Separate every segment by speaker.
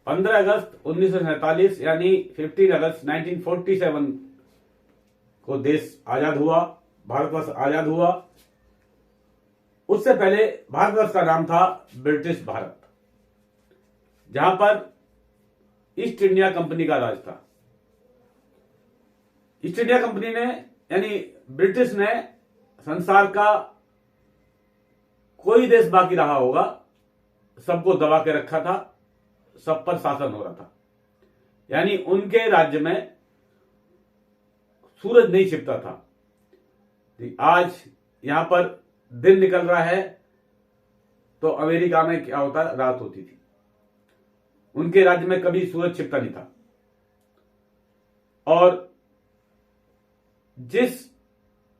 Speaker 1: 15 अगस्त 1947 यानी 15 अगस्त 1947 को देश आजाद हुआ, भारतवर्ष आजाद हुआ। उससे पहले भारतवर्ष का नाम था ब्रिटिश भारत, जहां पर ईस्ट इंडिया कंपनी का राज था। ईस्ट इंडिया कंपनी ने यानी ब्रिटिश ने संसार का कोई देश बाकी रहा होगा सबको दबा के रखा था, सब पर शासन हो रहा था। यानी उनके राज्य में सूरज नहीं छिपता था। आज यहां पर दिन निकल रहा है तो अमेरिका में क्या होता, रात होती थी। उनके राज्य में कभी सूरज छिपता नहीं था। और जिस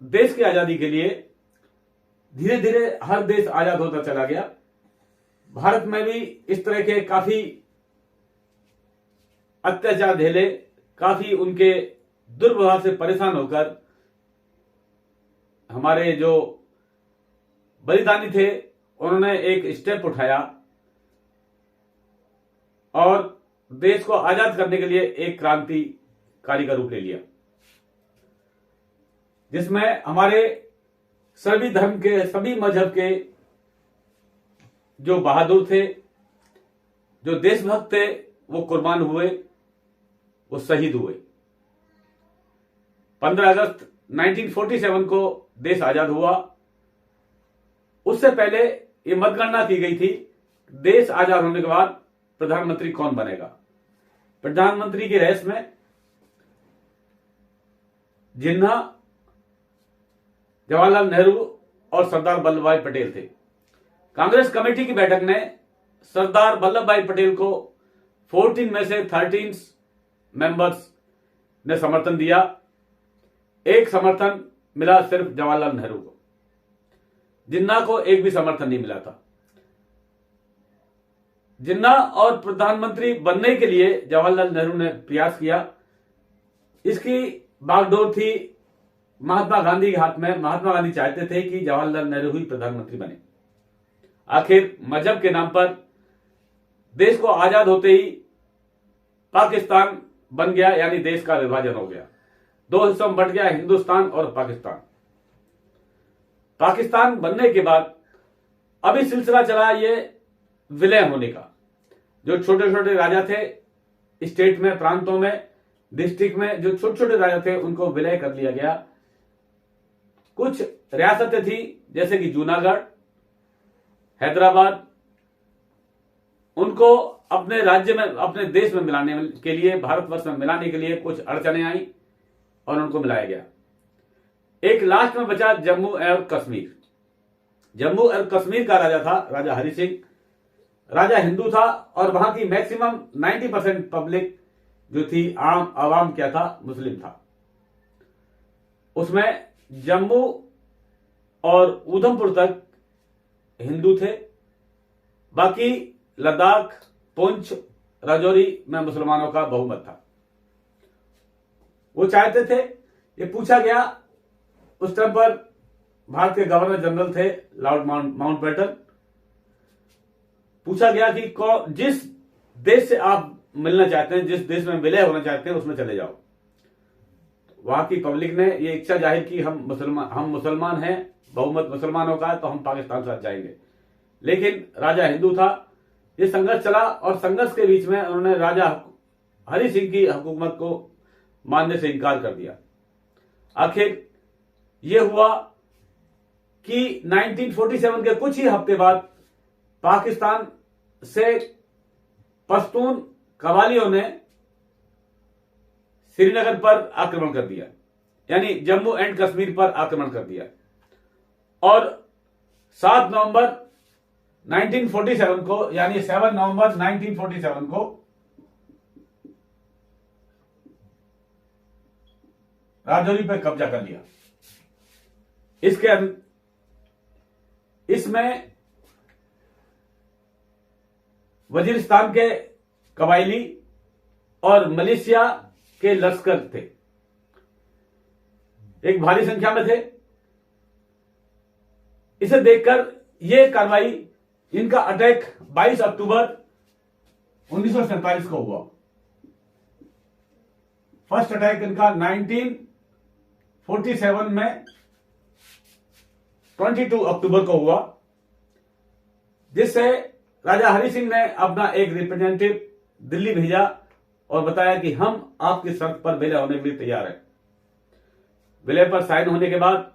Speaker 1: देश की आजादी के लिए धीरे धीरे हर देश आजाद होता चला गया, भारत में भी इस तरह के काफी अत्याचार झेले, काफी उनके दुर्व्यवहार से परेशान होकर हमारे जो बलिदानी थे उन्होंने एक स्टेप उठाया और देश को आजाद करने के लिए एक क्रांतिकारी का रूप ले लिया, जिसमें हमारे सभी धर्म के, सभी मजहब के जो बहादुर थे, जो देशभक्त थे, वो कुर्बान हुए, वो शहीद हुए। 15 अगस्त 1947 को देश आजाद हुआ। उससे पहले ये मतगणना की गई थी, देश आजाद होने के बाद प्रधानमंत्री कौन बनेगा। प्रधानमंत्री की रेस में जिन्ना, जवाहरलाल नेहरू और सरदार वल्लभ भाई पटेल थे। कांग्रेस कमेटी की बैठक ने सरदार वल्लभ भाई पटेल को 14 में से 13 मेंबर्स ने समर्थन दिया। एक समर्थन मिला सिर्फ जवाहरलाल नेहरू को, जिन्ना को एक भी समर्थन नहीं मिला था। जिन्ना और प्रधानमंत्री बनने के लिए जवाहरलाल नेहरू ने प्रयास किया। इसकी बागडोर थी महात्मा गांधी के हाथ में। महात्मा गांधी चाहते थे कि जवाहरलाल नेहरू ही प्रधानमंत्री बने। आखिर मजहब के नाम पर देश को आजाद होते ही पाकिस्तान बन गया, यानी देश का विभाजन हो गया। दो हिस्सों में बंट गया, हिंदुस्तान और पाकिस्तान। पाकिस्तान बनने के बाद अभी सिलसिला चला ये विलय होने का। जो छोटे छोटे राजा थे स्टेट में, प्रांतों में, डिस्ट्रिक्ट में, जो छोटे छोटे राजा थे उनको विलय कर लिया गया। कुछ रियासतें थी जैसे कि जूनागढ़, हैदराबाद, उनको अपने राज्य में, अपने देश में मिलाने के लिए, भारतवर्ष में मिलाने के लिए कुछ अड़चने आई और उनको मिलाया गया। एक लास्ट में बचा जम्मू और कश्मीर। जम्मू और कश्मीर का राजा था राजा हरि सिंह। राजा हिंदू था और वहां की मैक्सिमम 90% पब्लिक जो थी, आम आवाम क्या था, मुस्लिम था। उसमें जम्मू और उधमपुर तक हिंदू थे, बाकी लद्दाख, पुंछ, राजौरी में मुसलमानों का बहुमत था। वो चाहते थे, ये पूछा गया, उस टाइम पर भारत के गवर्नर जनरल थे लॉर्ड माउंटबेटन। पूछा गया कि जिस देश से आप मिलना चाहते हैं, जिस देश में विलय होना चाहते हैं, उसमें चले जाओ। वहां की पब्लिक ने ये इच्छा जाहिर की, हम मुसलमान हैं, बहुमत मुसलमानों का है, तो हम पाकिस्तान साथ जाएंगे। लेकिन राजा हिंदू था। ये संघर्ष चला और संघर्ष के बीच में उन्होंने राजा हरि सिंह की हुकूमत को मानने से इनकार कर दिया। आखिर यह हुआ कि 1947 के कुछ ही हफ्ते बाद पाकिस्तान से पश्तून कबालियों ने श्रीनगर पर आक्रमण कर दिया, यानी जम्मू एंड कश्मीर पर आक्रमण कर दिया। और 7 नवंबर 1947 को, यानी 7 नवंबर 1947 को राजौरी पर कब्जा कर लिया। इसमें वजीरिस्तान के कबायली और मलेशिया के लश्कर थे, एक भारी संख्या में थे। इसे देखकर यह कार्रवाई, इनका अटैक 22 अक्टूबर 1947 को हुआ। फर्स्ट अटैक इनका 1947 में 22 अक्टूबर को हुआ, जिससे राजा हरि सिंह ने अपना एक रिप्रेजेंटेटिव दिल्ली भेजा और बताया कि हम आपकी शर्त पर विलय होने के लिए तैयार हैं। विलय पर साइन होने के बाद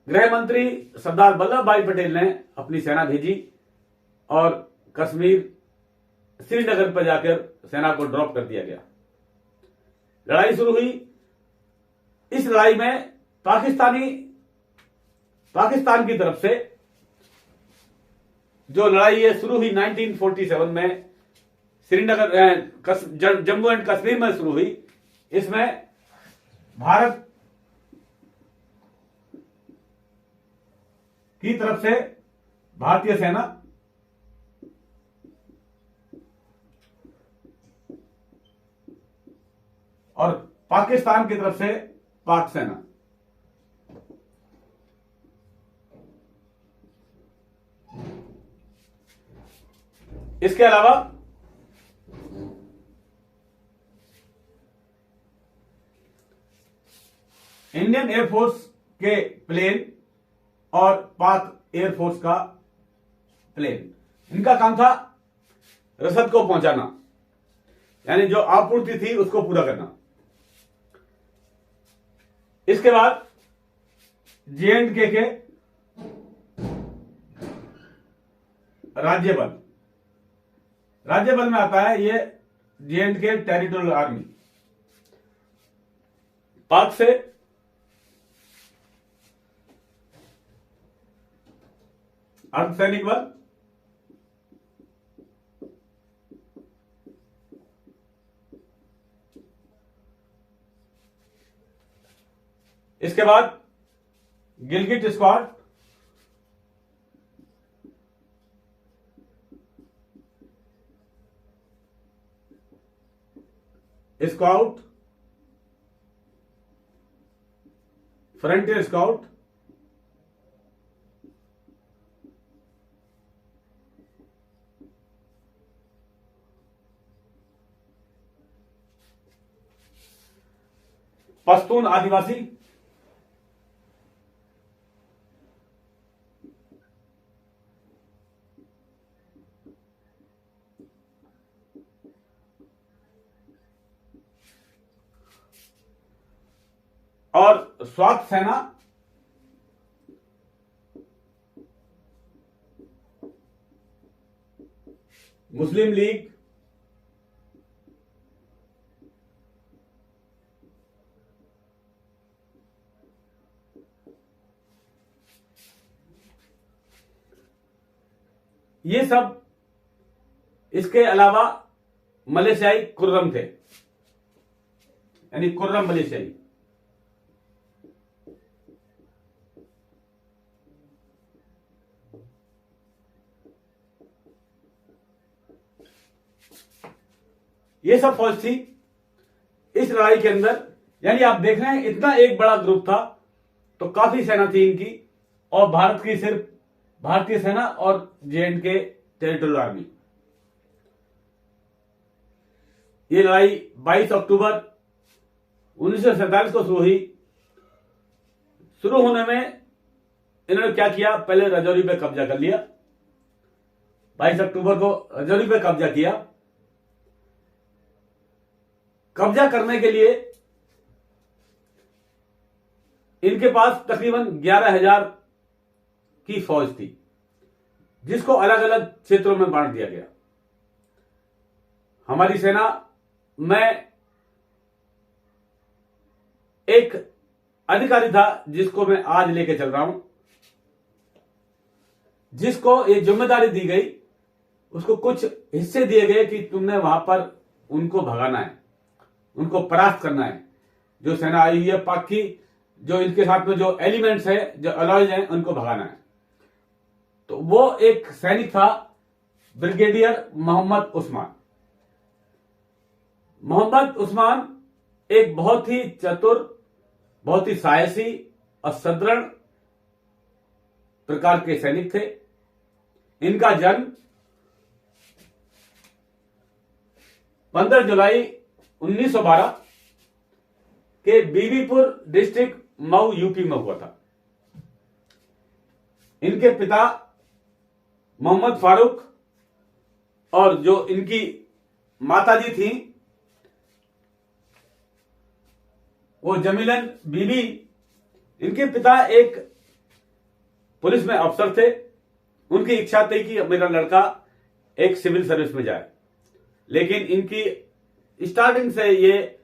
Speaker 1: गृह मंत्री सरदार वल्लभ भाई पटेल ने अपनी सेना भेजी और कश्मीर श्रीनगर पर जाकर सेना को ड्रॉप कर दिया गया। लड़ाई शुरू हुई। इस लड़ाई में पाकिस्तान की तरफ से जो लड़ाई है शुरू हुई 1947 में श्रीनगर जम्मू एंड कश्मीर में शुरू हुई। इसमें भारत की तरफ से भारतीय सेना और पाकिस्तान की तरफ से पाक सेना। इसके अलावा इंडियन एयरफोर्स के प्लेन और पाक एयरफोर्स का प्लेन, इनका काम था रसद को पहुंचाना, यानी जो आपूर्ति थी उसको पूरा करना। इसके बाद JNK के राज्य बल में आता है ये JNK टेरिटोरियल आर्मी। पाक से अर्धसैनिक बल, इसके बाद Gilgit squad, scout, frontier scout, Pashtun आदिवासी, और स्वात सेना, मुस्लिम लीग, ये सब। इसके अलावा मलेशियाई कुर्रम थे, यानी कुर्रम मलेशियाई। ये सब फौज थी इस लड़ाई के अंदर। यानी आप देख रहे हैं इतना एक बड़ा ग्रुप था, तो काफी सेना थी इनकी, और भारत की सिर्फ भारतीय सेना और JNK टेरिटोरियल आर्मी। ये लड़ाई 22 अक्टूबर 1947 को शुरू हुई। शुरू होने में इन्होंने क्या किया, पहले राजौरी पे कब्जा कर लिया। 22 अक्टूबर को राजौरी पे कब्जा किया। कब्जा करने के लिए इनके पास तकरीबन 11,000 की फौज थी, जिसको अलग अलग क्षेत्रों में बांट दिया गया। हमारी सेना में एक अधिकारी था जिसको मैं आज लेके चल रहा हूं, जिसको ये जिम्मेदारी दी गई, उसको कुछ हिस्से दिए गए कि तुमने वहां पर उनको भगाना है, उनको परास्त करना है। जो सेना आई हुई है पाक की, जो इनके साथ में जो एलिमेंट्स है, जो अलॉयज हैं, उनको भगाना है। तो वो एक सैनिक था ब्रिगेडियर मोहम्मद उस्मान। मोहम्मद उस्मान एक बहुत ही चतुर, बहुत ही साहसी और सदृढ़ प्रकार के सैनिक थे। इनका जन्म 15 जुलाई 1912 के बीबीपुर डिस्ट्रिक्ट मऊ यूपी में हुआ था। इनके पिता मोहम्मद फारूक और जो इनकी माताजी थी वो जमीलन बीबी। इनके पिता एक पुलिस में अफसर थे। उनकी इच्छा थी कि मेरा लड़का एक सिविल सर्विस में जाए, लेकिन इनकी स्टार्टिंग से ये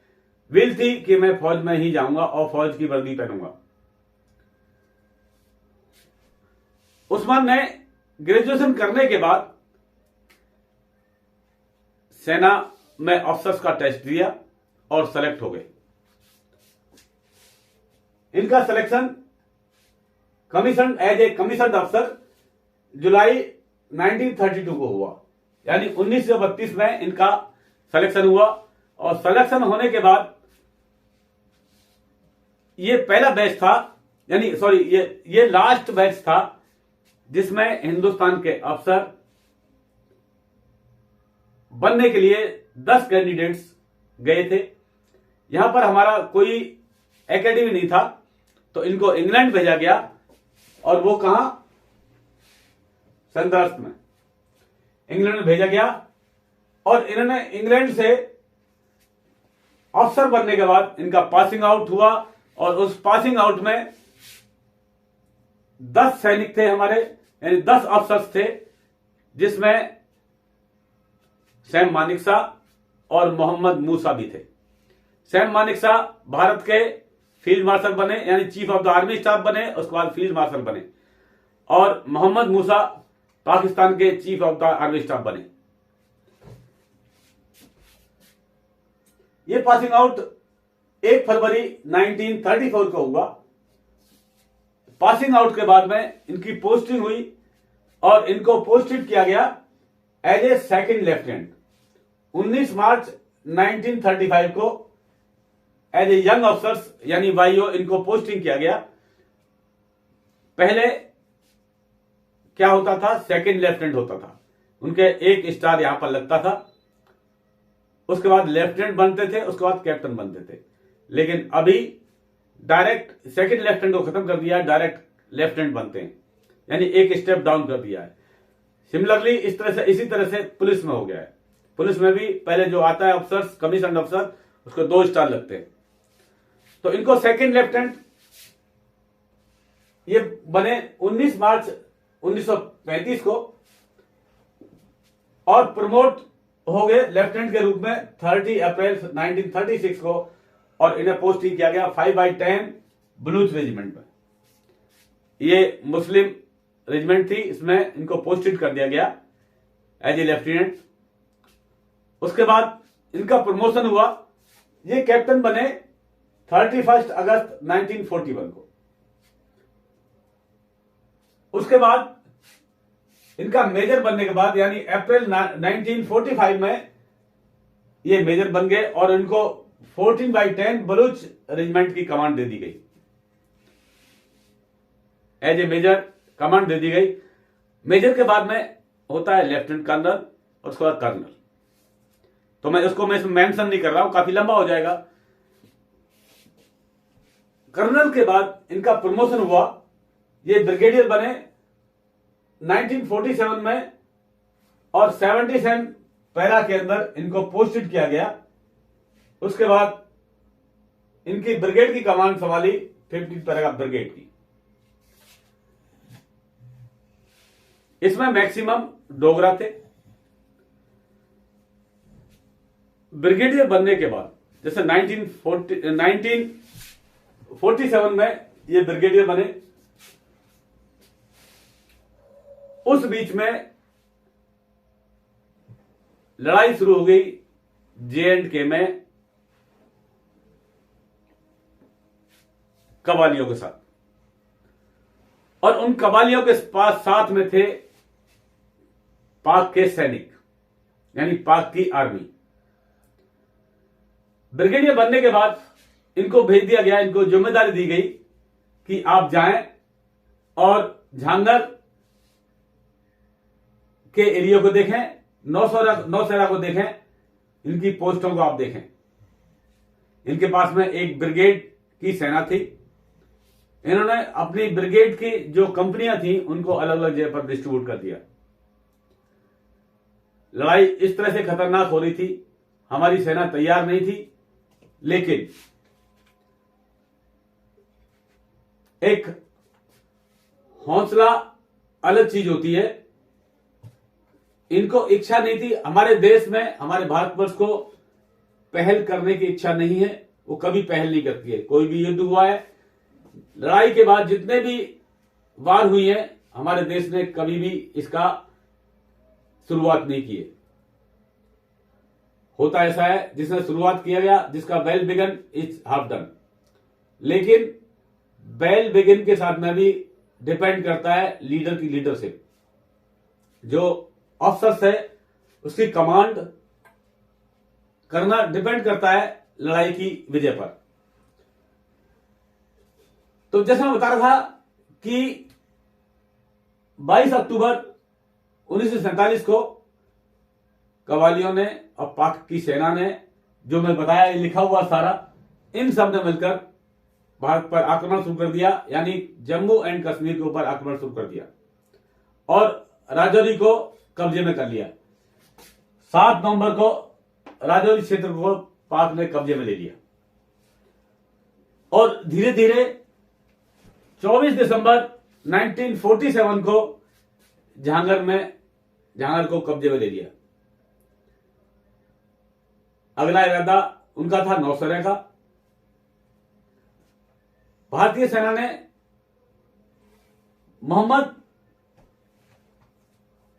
Speaker 1: विल थी कि मैं फौज में ही जाऊंगा और फौज की वर्दी पहनूंगा। उस्मान ने ग्रेजुएशन करने के बाद सेना में अफसर्स का टेस्ट दिया और सेलेक्ट हो गए। इनका selection commission as a commission अफसर जुलाई 1932 को हुआ, यानी 1932 में इनका सिलेक्शन हुआ। और सिलेक्शन होने के बाद ये पहला बैच था, यानी सॉरी ये लास्ट बैच था जिसमें हिंदुस्तान के अफसर बनने के लिए 10 कैंडिडेट्स गए थे। यहां पर हमारा कोई एकेडमी नहीं था, तो इनको इंग्लैंड भेजा गया। और वो कहां? सैंडहर्स्ट में इंग्लैंड में भेजा गया। और इन्होंने इंग्लैंड से अफसर बनने के बाद इनका पासिंग आउट हुआ, और उस पासिंग आउट में 10 सैनिक थे हमारे, यानी 10 अफसर्स थे, जिसमें सैम मानेकशॉ और मोहम्मद मूसा भी थे। सैम मानेकशॉ भारत के फील्ड मार्शल बने, यानी chief of the army staff बने, उसके बाद फील्ड मार्शल बने। और मोहम्मद मूसा पाकिस्तान के chief of the army staff बने। ये पासिंग आउट 1 फरवरी 1934 को हुआ। पासिंग आउट के बाद में इनकी पोस्टिंग हुई और इनको पोस्टेड किया गया एज ए सेकंड लेफ्टिनेंट। 19 मार्च 1935 को एज ए यंग अफसर्स यानी वाईओ इनको पोस्टिंग किया गया। पहले क्या होता था? सेकंड लेफ्टिनेंट होता था, उनके एक स्टार यहां पर लगता था, उसके बाद लेफ्टिनेंट बनते थे, उसके बाद कैप्टन बनते थे। लेकिन अभी डायरेक्ट सेकंड लेफ्टिनेंट को खत्म कर दिया, डायरेक्ट लेफ्टिनेंट बनते हैं, यानी एक स्टेप डाउन कर दिया है। सिमिलरली इसी तरह से पुलिस में हो गया है। पुलिस में भी पहले जो आता है अफसर, कमीशन अफसर, उसको 2 स्टार लगते हैं। तो इनको सेकंड लेफ्टिनेंट ये बने 19 मार्च 1935 को, और प्रमोट हो गए लेफ्टिनेंट के रूप में 30 अप्रैल 1936 को, और इन्हें पोस्टिंग किया गया 5/10 बलूच रेजिमेंट में। ये मुस्लिम रेजिमेंट थी, इसमें इनको पोस्टेड कर दिया गया एज ए लेफ्टिनेंट। उसके बाद इनका प्रमोशन हुआ, ये कैप्टन बने 31 अगस्त 1941 को। उसके बाद इनका मेजर बनने के बाद, यानी अप्रैल 1945 में ये मेजर बन गए, और इनको 14/10 बलूच रेजिमेंट की कमांड दे दी गई। एज ए मेजर कमांड दे दी गई। मेजर के बाद में होता है लेफ्टिनेंट कर्नल, और उसके बाद कर्नल। तो मैं इसको मेंशन नहीं कर रहा हूं, काफी लंबा हो जाएगा। कर्नल के बाद इनका प्रमोशन हुआ, ये ब्रिगेडियर बने 1947 में, और 77 पैरा के अंदर इनको पोस्टेड किया गया। उसके बाद इनकी ब्रिगेड की कमांड संभाली 15 पैरा ब्रिगेड की। इसमें मैक्सिमम डोगरा थे। ब्रिगेडियर बनने के बाद, जैसे 1947 में ये ब्रिगेडियर बने, उस बीच में लड़ाई शुरू हो गई J&K में कबालियों के साथ, और उन कबालियों के पास साथ में थे पाक के सैनिक, यानी पाक की आर्मी। ब्रिगेडियर बनने के बाद इनको भेज दिया गया, इनको जिम्मेदारी दी गई कि आप जाएं और झांगर के एरिया को देखें, नौशहरा को देखें, इनकी पोस्टों को आप देखें। इनके पास में एक ब्रिगेड की सेना थी। इन्होंने अपनी ब्रिगेड की जो कंपनियां थी उनको अलग अलग जगह पर डिस्ट्रीब्यूट कर दिया। लड़ाई इस तरह से खतरनाक हो रही थी, हमारी सेना तैयार नहीं थी, लेकिन एक हौसला अलग चीज होती है। इनको इच्छा नहीं थी, हमारे देश में, हमारे भारतवर्ष को पहल करने की इच्छा नहीं है, वो कभी पहल नहीं करती है। कोई भी युद्ध हुआ है, लड़ाई के बाद जितने भी वार हुई है, हमारे देश ने कभी भी इसका शुरुआत नहीं की है। होता ऐसा है, जिसने शुरुआत किया गया, जिसका well begun is half done. लेकिन वेल बिगिन के साथ में भी डिपेंड करता है लीडर की लीडरशिप। जो ऑफिसर्स है उसकी कमांड करना डिपेंड करता है लड़ाई की विजय पर। तो जैसा मैं बता रहा था कि 22 अक्टूबर 1947 को कव्वालियों ने और पाक की सेना ने, जो मैं बताया ये लिखा हुआ सारा, इन सब ने मिलकर भारत पर आक्रमण शुरू कर दिया, यानी जम्मू एंड कश्मीर के ऊपर आक्रमण शुरू कर दिया और राजौरी को कब्जे में कर लिया। 7 नवंबर को राजौरी क्षेत्र को पाक ने कब्जे में ले लिया और धीरे धीरे 24 दिसंबर 1947 को जहांगीर को कब्जे में ले लिया। अगला इरादा उनका था नौशेरा का। भारतीय सेना ने मोहम्मद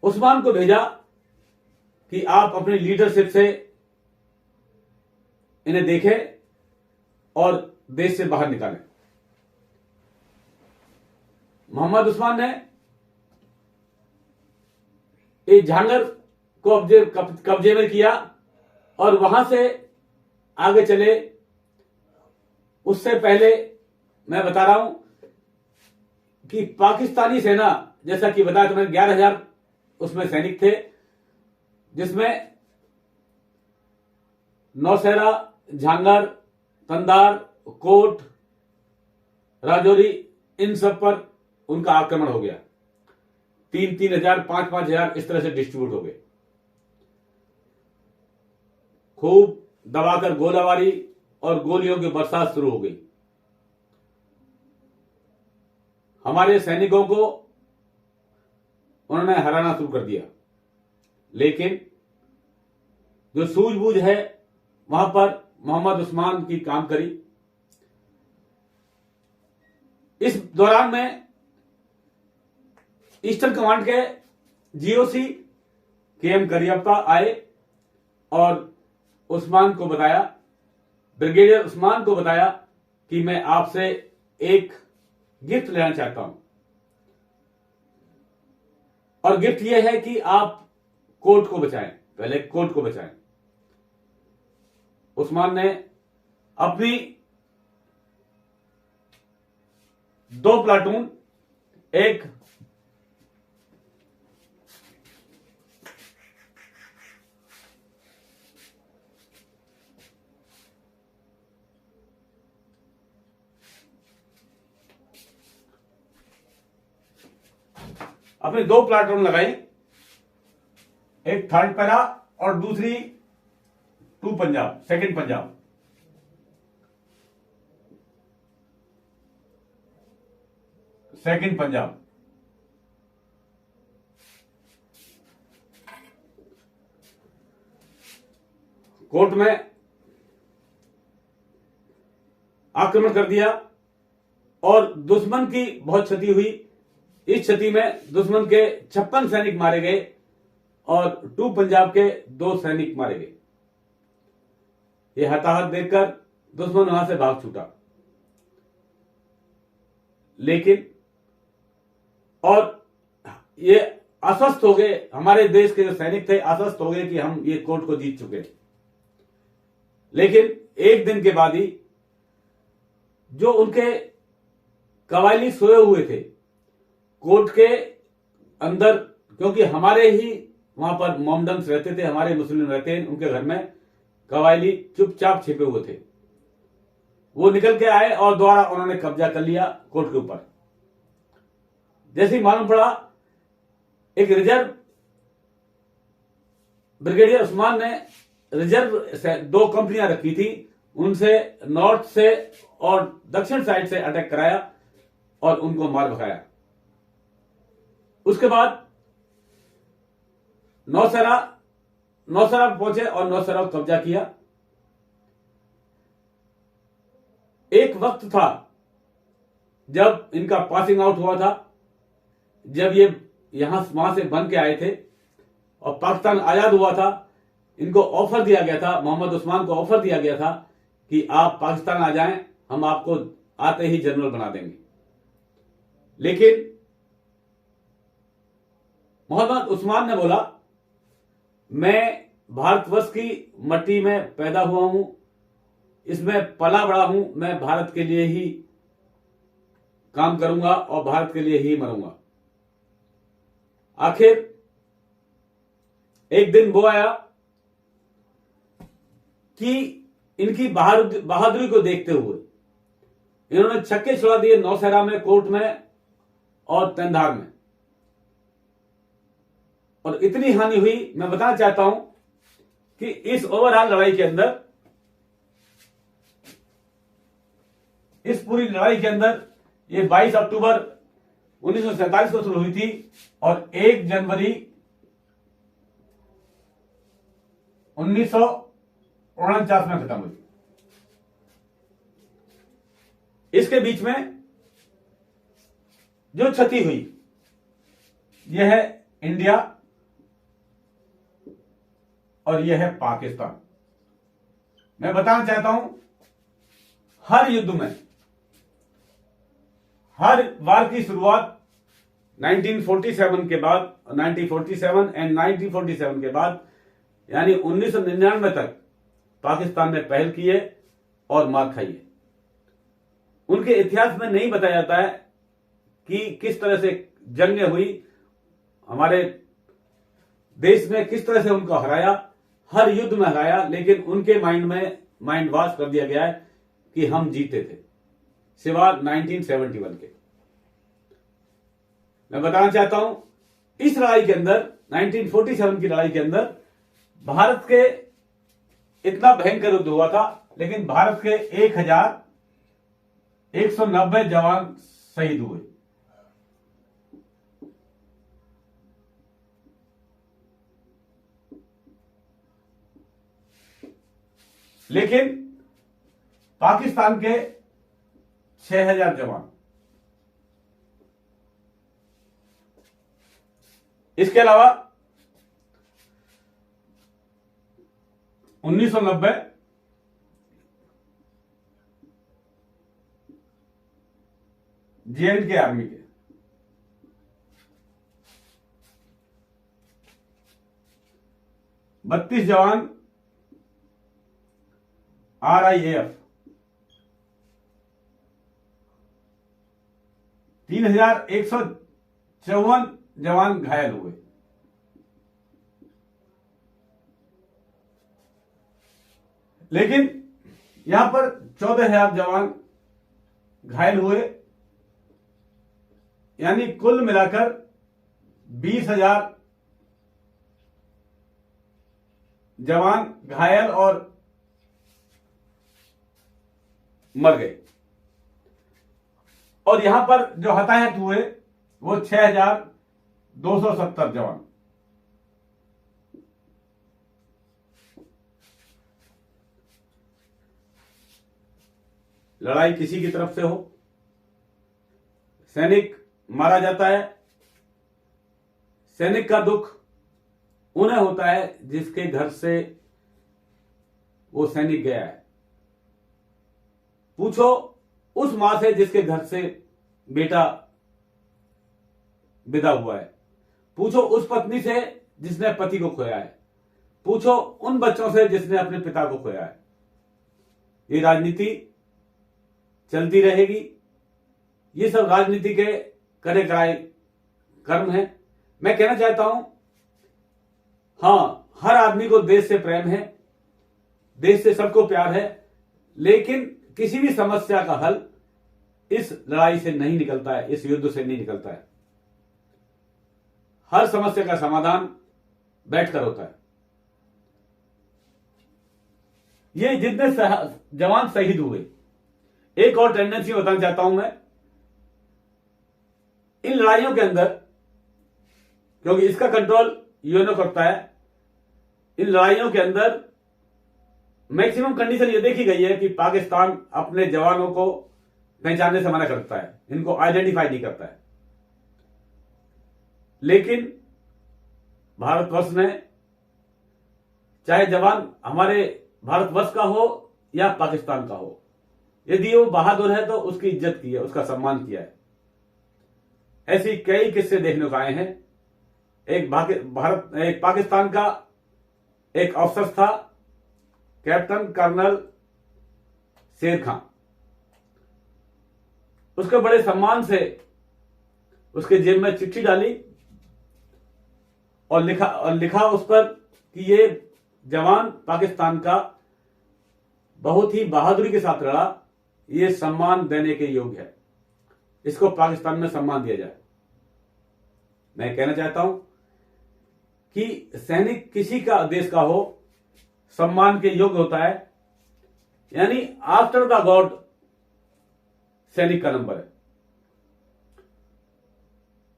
Speaker 1: उस्मान को भेजा कि आप अपनी लीडरशिप से इन्हें देखें और देश से बाहर निकालें। मोहम्मद उस्मान ने एक जहांगीर को कब्जे में किया और वहां से आगे चले। उससे पहले मैं बता रहा हूं कि पाकिस्तानी सेना, जैसा कि बताया मैंने, 11,000 उसमें सैनिक थे, जिसमें नौशेरा, झांगर, तंदार, कोट, राजौरी, इन सब पर उनका आक्रमण हो गया। 3,000, 5,000 इस तरह से डिस्ट्रीब्यूट हो गए। खूब दबाकर गोलाबारी और गोलियों की बरसात शुरू हो गई। हमारे सैनिकों को उन्होंने हराना शुरू कर दिया, लेकिन जो सूझबूझ है वहां पर मोहम्मद उस्मान की काम करी। इस दौरान में ईस्टर्न कमांड के जीओसी KM करियप्पा आए और उस्मान को बताया, ब्रिगेडियर उस्मान को बताया कि मैं आपसे एक गिफ्ट लेना चाहता हूं और गिफ्ट यह है कि आप कोर्ट को बचाएं, पहले कोर्ट को बचाएं। उस्मान ने अपनी 2 प्लाटून, एक अपने 2 प्लाटून लगाई, एक 3rd पैरा और दूसरी 2 पंजाब, 2nd पंजाब। कोर्ट में आक्रमण कर दिया और दुश्मन की बहुत क्षति हुई। इस क्षति में दुश्मन के 56 सैनिक मारे गए और 2 पंजाब के 2 सैनिक मारे गए। यह हताहत देखकर दुश्मन वहां से भाग छूटा, लेकिन और ये आश्वस्त हो गए, हमारे देश के जो सैनिक थे आश्वस्त हो गए कि हम ये कोर्ट को जीत चुके। लेकिन एक दिन के बाद ही जो उनके कवाली सोए हुए थे कोर्ट के अंदर, क्योंकि हमारे ही वहां पर मोमडन्स रहते थे, हमारे मुस्लिम रहते हैं उनके घर में, कबायली चुपचाप छिपे हुए थे। वो निकल के आए और दोबारा उन्होंने कब्जा कर लिया कोर्ट के ऊपर। जैसे ही मालूम पड़ा, एक रिजर्व ब्रिगेडियर उस्मान ने रिजर्व से 2 कंपनियां रखी थी, उनसे नॉर्थ से और दक्षिण साइड से अटैक कराया और उनको मार भगाया। उसके बाद नौशेरा पहुंचे और नौशेरा को कब्जा किया। एक वक्त था जब इनका पासिंग आउट हुआ था, जब ये वहां से बन के आए थे और पाकिस्तान आजाद हुआ था। इनको ऑफर दिया गया था, मोहम्मद उस्मान को ऑफर दिया गया था कि आप पाकिस्तान आ जाएं, हम आपको आते ही जनरल बना देंगे। लेकिन मोहम्मद उस्मान ने बोला, मैं भारतवर्ष की मट्टी में पैदा हुआ हूं, इसमें पला बड़ा हूं, मैं भारत के लिए ही काम करूंगा और भारत के लिए ही मरूंगा। आखिर एक दिन वो आया कि इनकी बहादुरी को देखते हुए इन्होंने छक्के छुड़ा दिए नौशेरा में, कोर्ट में और तेंधार में, और इतनी हानि हुई। मैं बताना चाहता हूं कि इस ओवरऑल लड़ाई के अंदर, इस पूरी लड़ाई के अंदर ये 22 अक्टूबर 1947 को शुरू हुई थी और 1 जनवरी 1949 में खत्म हुई। इसके बीच में जो क्षति हुई यह है इंडिया और यह है पाकिस्तान। मैं बताना चाहता हूं, हर युद्ध में, हर वार की शुरुआत 1947 के बाद, 1947 एंड 1947 के बाद, यानी 1999 तक पाकिस्तान ने पहल की है और मार खाई है। उनके इतिहास में नहीं बताया जाता है कि किस तरह से जंगें हुई, हमारे देश में किस तरह से उनको हराया, हर युद्ध में हराया, लेकिन उनके माइंड वॉश कर दिया गया है कि हम जीते थे, सिवाय 1971 के। मैं बताना चाहता हूं, इस लड़ाई के अंदर, 1947 की लड़ाई के अंदर भारत के इतना भयंकर युद्ध हुआ था, लेकिन भारत के 1190 जवान शहीद हुए। लेकिन पाकिस्तान के 6000 जवान। इसके अलावा 1990 JNK आर्मी के 32 जवान RIAF, 3154 जवान घायल हुए। लेकिन यहां पर 14000 जवान घायल हुए, यानी कुल मिलाकर 20000 जवान घायल और मर गए। और यहां पर जो हताहत हुए वो 6270 जवान। लड़ाई किसी की तरफ से हो, सैनिक मारा जाता है। सैनिक का दुख उन्हें होता है जिसके घर से वो सैनिक गया है। पूछो उस मां से जिसके घर से बेटा विदा हुआ है। पूछो उस पत्नी से जिसने पति को खोया है। पूछो उन बच्चों से जिसने अपने पिता को खोया है। ये राजनीति चलती रहेगी। ये सब राजनीति के करे कराए कर्म है। मैं कहना चाहता हूं, हां, हर आदमी को देश से प्रेम है। देश से सबको प्यार है, लेकिन किसी भी समस्या का हल इस लड़ाई से नहीं निकलता है, इस युद्ध से नहीं निकलता है। हर समस्या का समाधान बैठकर होता है। ये जितने जवान शहीद हुए, एक और टेंडेंसी बताना चाहता हूं मैं, इन लड़ाइयों के अंदर, क्योंकि इसका कंट्रोल यूएनओ करता है, इन लड़ाइयों के अंदर मैक्सिमम कंडीशन ये देखी गई है कि पाकिस्तान अपने जवानों को पहचानने से मना करता है, इनको आइडेंटिफाई नहीं करता है। लेकिन भारतवर्ष ने, चाहे जवान हमारे भारतवर्ष का हो या पाकिस्तान का हो, यदि वो बहादुर है तो उसकी इज्जत की है, उसका सम्मान किया है। ऐसी कई किस्से देखने को आए हैं। एक पाकिस्तान का एक अफसर था, कैप्टन कर्नल शेर खां। उसके बड़े सम्मान से उसके जेब में चिट्ठी डाली और लिखा उस पर कि ये जवान पाकिस्तान का बहुत ही बहादुरी के साथ लड़ा, ये सम्मान देने के योग्य है, इसको पाकिस्तान में सम्मान दिया जाए। मैं कहना चाहता हूं कि सैनिक किसी का देश का हो, सम्मान के योग्य होता है। यानी आफ्टर द गॉड सैनिक का नंबर है।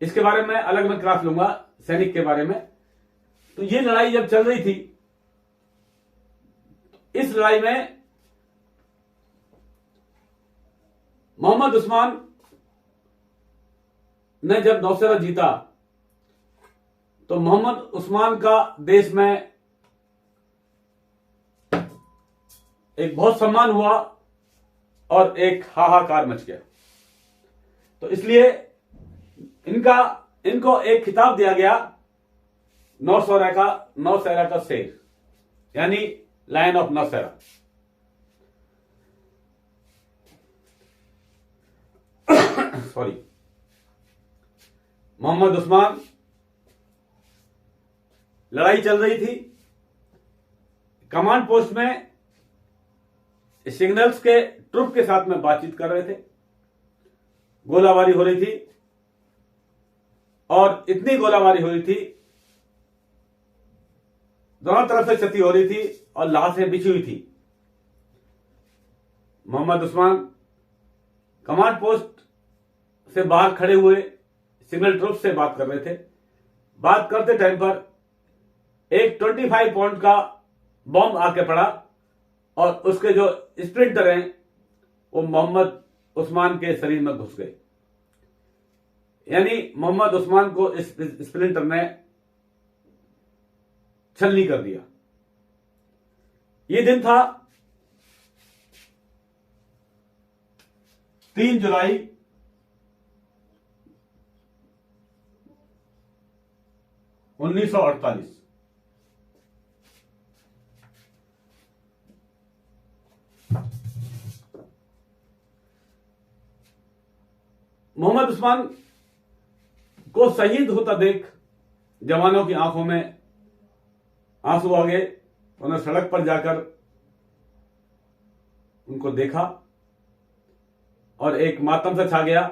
Speaker 1: इसके बारे में अलग मैं क्लास लूंगा, सैनिक के बारे में। तो ये लड़ाई जब चल रही थी, इस लड़ाई में मोहम्मद उस्मान ने जब नौशेरा जीता तो मोहम्मद उस्मान का देश में एक बहुत सम्मान हुआ और एक हाहाकार मच गया। तो इसलिए इनको एक खिताब दिया गया, नौशेरा का शेर, यानी lion of Nowshera. Sorry, Mohammad Usman, लड़ाई चल रही थी, कमांड पोस्ट में सिग्नल्स के ट्रुप के साथ में बातचीत कर रहे थे, गोलाबारी हो रही थी और इतनी गोलाबारी हो रही थी, दोनों तरफ से क्षति हो रही थी और लाशें बिछी हुई थी। मोहम्मद उस्मान कमांड पोस्ट से बाहर खड़े हुए सिग्नल ट्रुप से बात कर रहे थे। बात करते टाइम पर एक 25 पाउंड का बॉम्ब आके पड़ा और उसके जो स्प्लिंटर हैं वो मोहम्मद उस्मान के शरीर में घुस गए। यानी मोहम्मद उस्मान को इस स्प्लिंटर ने छलनी कर दिया। ये दिन था 3 जुलाई 1948। मोहम्मद उस्मान को शहीद होता देख जवानों की आंखों में आंसू आ गए। उन्होंने सड़क पर जाकर उनको देखा और एक मातम सा छा गया।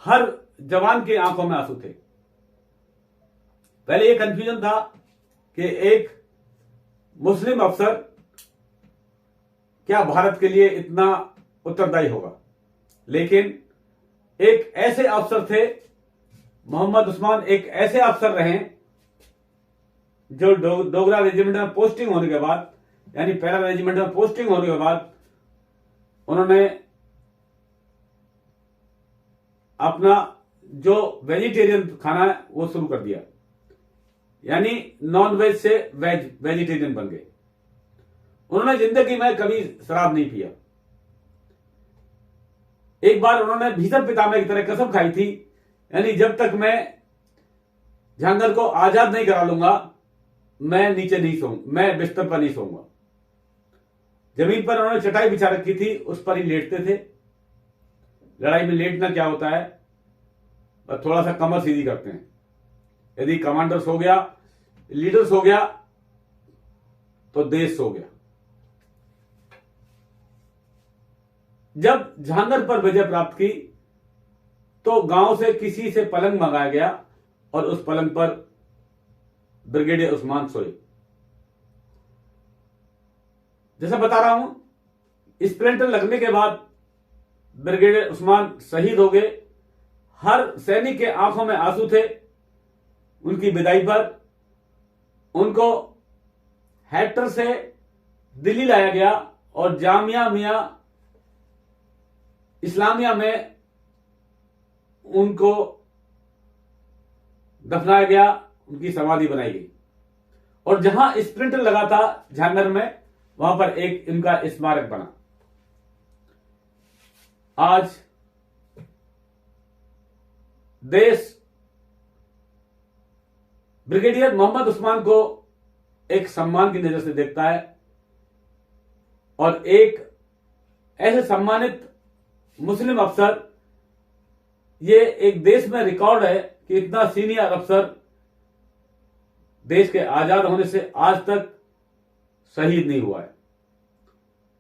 Speaker 1: हर जवान की आंखों में आंसू थे। पहले ये कंफ्यूजन था कि एक मुस्लिम अफसर क्या भारत के लिए इतना उत्तरदायी होगा, लेकिन एक ऐसे अफसर थे, मोहम्मद उस्मान एक ऐसे अफसर रहे जो डोगरा रेजिमेंट में पोस्टिंग होने के बाद, यानी पैरा रेजिमेंट में पोस्टिंग होने के बाद उन्होंने अपना जो वेजिटेरियन खाना है वो शुरू कर दिया, यानी नॉन वेज से वेजिटेरियन बन गए। उन्होंने जिंदगी में कभी शराब नहीं पिया। एक बार उन्होंने भीषम पितामह की तरह कसम खाई थी, यानी जब तक मैं झांगर को आजाद नहीं करा लूंगा मैं नीचे नहीं सोऊंगा, मैं बिस्तर पर नहीं सोऊंगा। जमीन पर उन्होंने चटाई बिछा रखी थी, उस पर ही लेटते थे। लड़ाई में लेटना क्या होता है, बस थोड़ा सा कमर सीधी करते हैं। यदि कमांडर सो गया, लीडर सो गया, तो देश सो गया। जब झांगर पर विजय प्राप्त की तो गांव से किसी से पलंग मंगाया गया और उस पलंग पर ब्रिगेडियर उस्मान सोए। जैसा बता रहा हूं, स्प्लिंटर लगने के बाद ब्रिगेडियर उस्मान शहीद हो गए। हर सैनिक के आंखों में आंसू थे। उनकी विदाई पर उनको हेक्टर से दिल्ली लाया गया और जामिया मिया इस्लामिया में उनको दफनाया गया, उनकी समाधि बनाई गई। और जहां स्प्लिंटर लगा था झांगर में, वहां पर एक इनका स्मारक बना। आज देश ब्रिगेडियर मोहम्मद उस्मान को एक सम्मान की नजर से देखता है और एक ऐसे सम्मानित मुस्लिम अफसर, ये एक देश में रिकॉर्ड है कि इतना सीनियर अफसर देश के आजाद होने से आज तक शहीद नहीं हुआ है।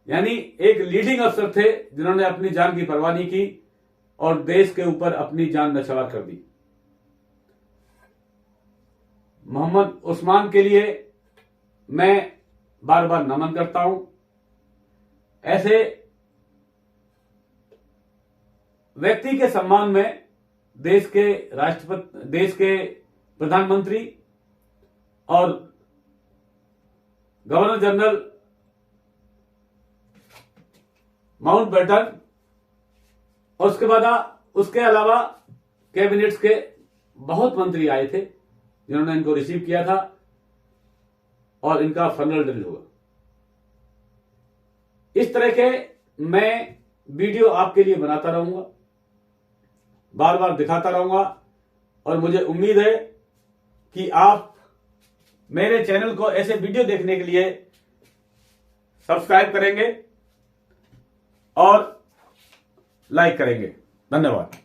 Speaker 1: यानी एक लीडिंग अफसर थे जिन्होंने अपनी जान की परवाह नहीं की और देश के ऊपर अपनी जान नछावर कर दी। मोहम्मद उस्मान के लिए मैं बार बार नमन करता हूं। ऐसे व्यक्ति के सम्मान में देश के राष्ट्रपति, देश के प्रधानमंत्री और गवर्नर जनरल माउंटबेटन और उसके अलावा कैबिनेट्स के बहुत मंत्री आए थे जिन्होंने इनको रिसीव किया था और इनका फनरल ड्रिल हुआ। इस तरह के मैं वीडियो आपके लिए बनाता रहूंगा, बार बार दिखाता रहूंगा और मुझे उम्मीद है कि आप मेरे चैनल को ऐसे वीडियो देखने के लिए सब्सक्राइब करेंगे और लाइक करेंगे। धन्यवाद।